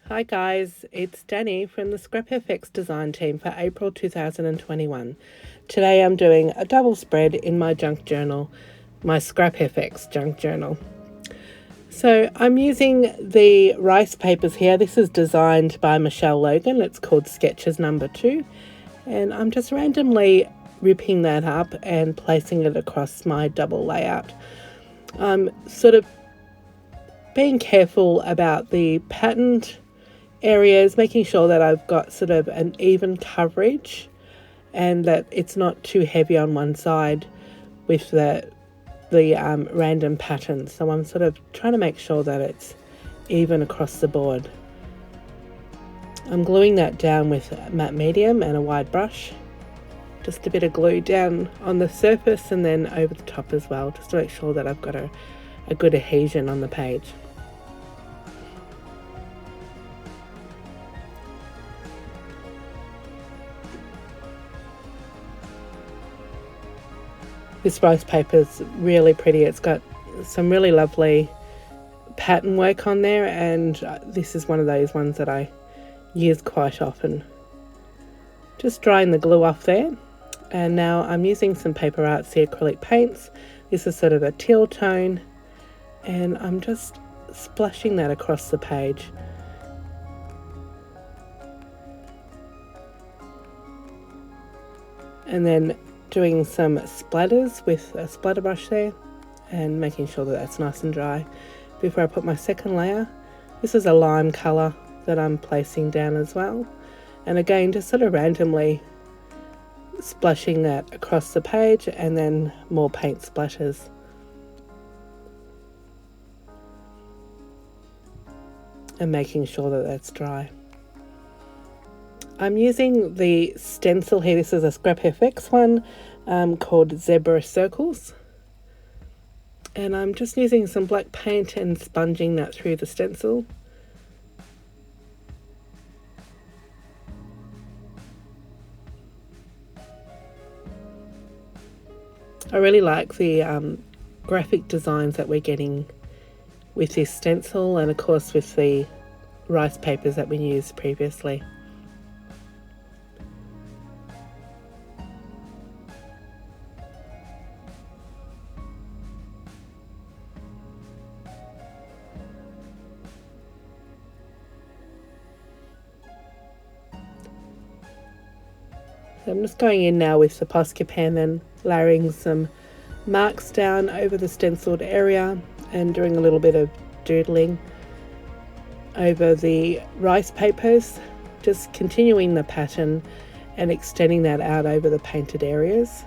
Hi guys, it's Danny from the Scrap FX design team for April 2021. Today I'm doing a double spread in my junk journal, my Scrap FX junk journal. So I'm using the rice papers here. This is designed by Michelle Logan. It's called Sketches number 2. And I'm just randomly ripping that up and placing it across my double layout. I'm sort of being careful about the patterned areas, making sure that I've got sort of an even coverage and that it's not too heavy on one side with the random patterns. So I'm sort of trying to make sure that it's even across the board. I'm gluing that down with a matte medium and a wide brush. Just a bit of glue down on the surface and then over the top as well, just to make sure that I've got a good adhesion on the page. This rice paper is really pretty. It's got some really lovely pattern work on there, and this is one of those ones that I use quite often. Just drying the glue off there, and now I'm using some Paper Artsy acrylic paints. This is sort of a teal tone, and I'm just splashing that across the page. And then doing some splatters with a splatter brush there and making sure that that's nice and dry before I put my second layer. This is a lime colour that I'm placing down as well, and again just sort of randomly splashing that across the page and then more paint splatters. And making sure that that's dry. I'm using the stencil here. This is a Scrap FX one called Zebra Circles. And I'm just using some black paint and sponging that through the stencil. I really like the graphic designs that we're getting with this stencil, and of course with the rice papers that we used previously. So I'm just going in now with the Posca pen and layering some marks down over the stenciled area and doing a little bit of doodling over the rice papers, just continuing the pattern and extending that out over the painted areas.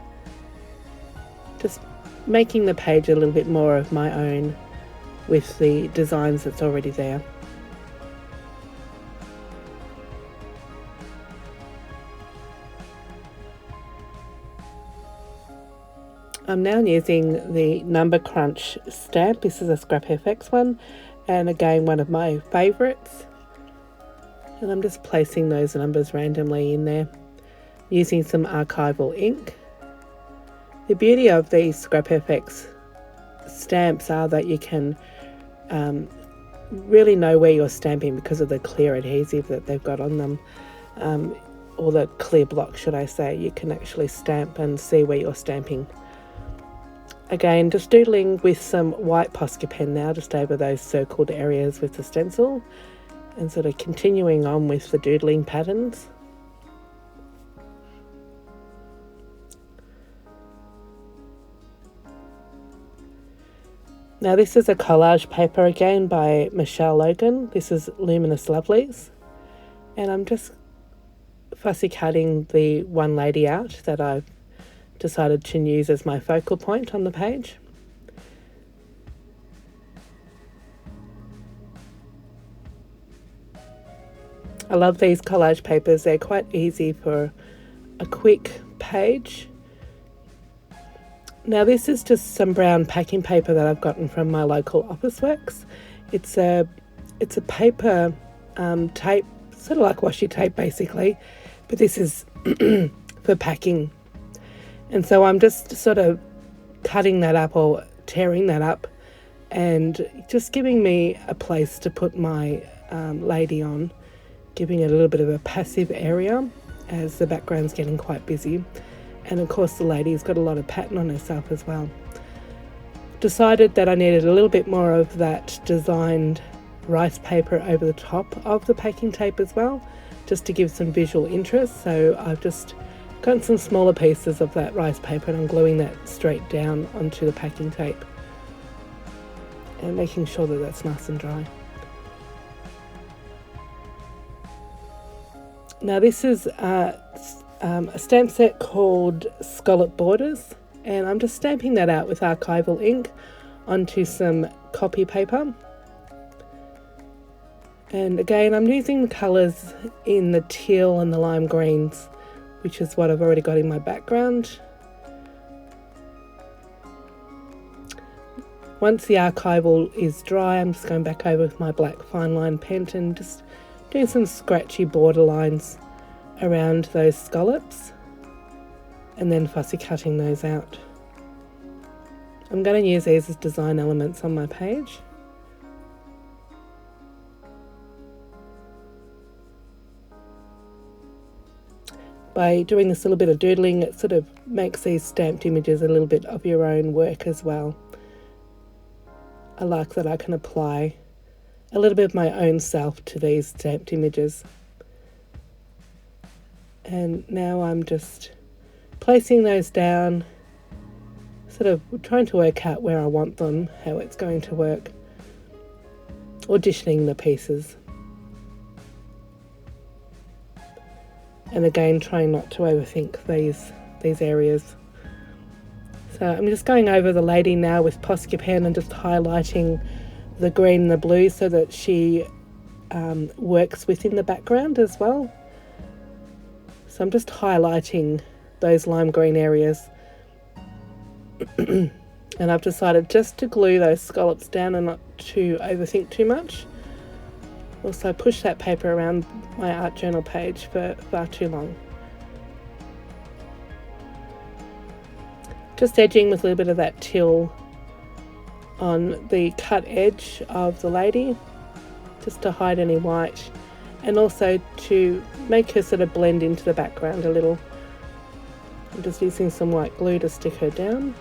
Just making the page a little bit more of my own with the designs that's already there. I'm now using the Number Crunch stamp. This is a Scrap FX one, and again one of my favourites. And I'm just placing those numbers randomly in there, using some archival ink. The beauty of these Scrap FX stamps are that you can really know where you're stamping because of the clear adhesive that they've got on them, or the clear block should I say. You can actually stamp and see where you're stamping. Again, just doodling with some white Posca pen now, just over those circled areas with the stencil, and sort of continuing on with the doodling patterns. Now this is a collage paper again by Michelle Logan. This is Luminous Lovelies, and I'm just fussy cutting the one lady out that I've decided to use as my focal point on the page. I love these collage papers. They're quite easy for a quick page. Now this is just some brown packing paper that I've gotten from my local Officeworks. It's a paper tape, sort of like washi tape basically, but this is for packing. And so I'm just sort of cutting that up or tearing that up and just giving me a place to put my lady on, giving it a little bit of a passive area as the background's getting quite busy. And of course the lady's got a lot of pattern on herself as well. Decided that I needed a little bit more of that designed rice paper over the top of the packing tape as well, just to give some visual interest. So I've just got some smaller pieces of that rice paper and I'm gluing that straight down onto the packing tape and making sure that that's nice and dry. Now this is a stamp set called Scallop Borders, and I'm just stamping that out with archival ink onto some copy paper. And again, I'm using the colours in the teal and the lime greens, which is what I've already got in my background. Once the archival is dry, I'm just going back over with my black fine line pen and just doing some scratchy border lines around those scallops and then fussy cutting those out. I'm going to use these as design elements on my page. By doing this little bit of doodling, it sort of makes these stamped images a little bit of your own work as well. I like that I can apply a little bit of my own self to these stamped images. And now I'm just placing those down, sort of trying to work out where I want them, how it's going to work, auditioning the pieces. And again, trying not to overthink these areas. So I'm just going over the lady now with Posca pen and just highlighting the green and the blue so that she works within the background as well. So I'm just highlighting those lime green areas. And I've decided just to glue those scallops down and not to overthink too much. Also push that paper around my art journal page for far too long. Just edging with a little bit of that teal on the cut edge of the lady, just to hide any white and also to make her sort of blend into the background a little. I'm just using some white glue to stick her down.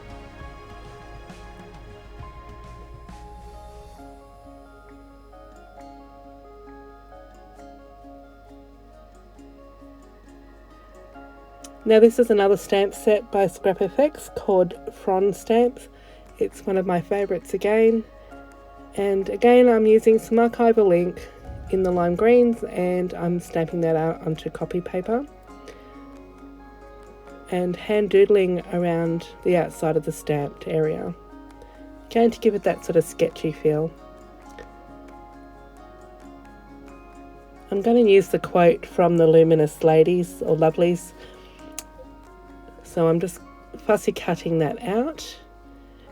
Now this is another stamp set by Scrap FX called Frond stamps. It's one of my favourites again. And again I'm using some archival ink in the lime greens and I'm stamping that out onto copy paper. And hand doodling around the outside of the stamped area. Going to give it that sort of sketchy feel. I'm going to use the quote from the Luminous ladies or Lovlies. So I'm just fussy cutting that out.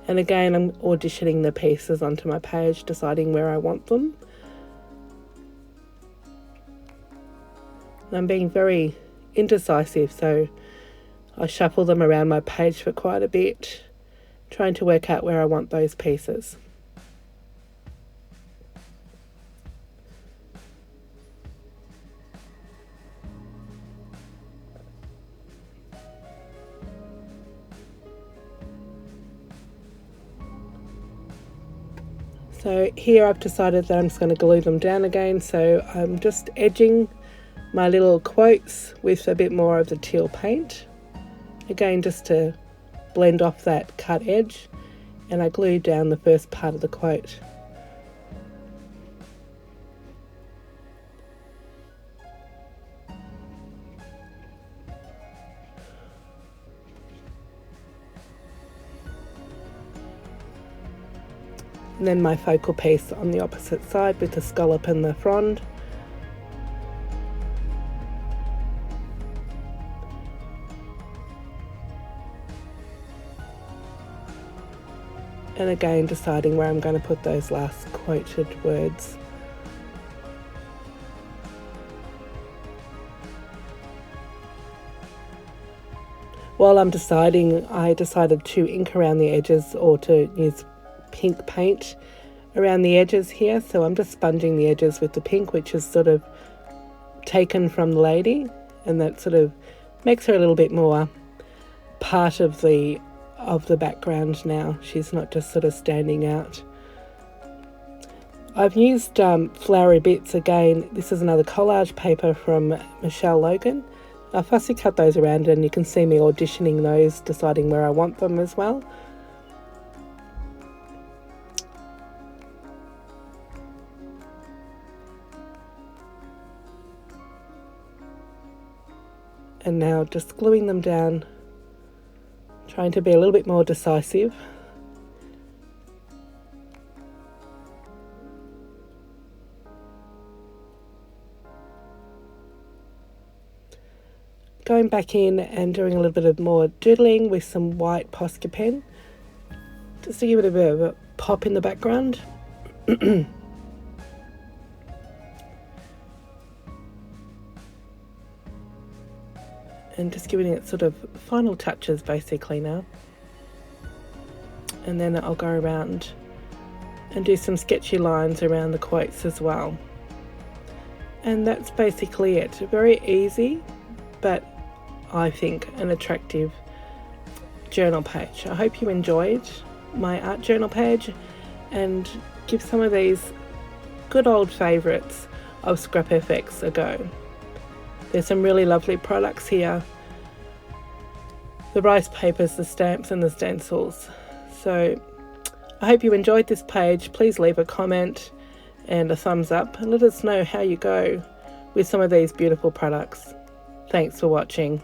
And again, I'm auditioning the pieces onto my page, deciding where I want them. And I'm being very indecisive, so I shuffle them around my page for quite a bit, trying to work out where I want those pieces. So here I've decided that I'm just going to glue them down again, so I'm just edging my little quotes with a bit more of the teal paint. Again, just to blend off that cut edge, and I glue down the first part of the quote. And then my focal piece on the opposite side with the scallop and the frond. And again, deciding where I'm going to put those last quoted words. While I'm deciding, I decided to ink around the edges or to use pink paint around the edges here, so I'm just sponging the edges with the pink, which is sort of taken from the lady, and that sort of makes her a little bit more part of the background now. She's not just sort of standing out. I've used Flowery Bitts again. This is another collage paper from Michelle Logan. I fussy cut those around, and you can see me auditioning those, deciding where I want them as well. And now just gluing them down, trying to be a little bit more decisive. Going back in and doing a little bit of more doodling with some white Posca pen, just to give it a bit of a pop in the background. And just giving it sort of final touches basically now. And then I'll go around and do some sketchy lines around the quotes as well. And that's basically it. Very easy, but I think an attractive journal page. I hope you enjoyed my art journal page, and give some of these good old favourites of Scrap FX a go. There's some really lovely products here. The rice papers, the stamps and the stencils. So I hope you enjoyed this page. Please leave a comment and a thumbs up, and let us know how you go with some of these beautiful products. Thanks for watching.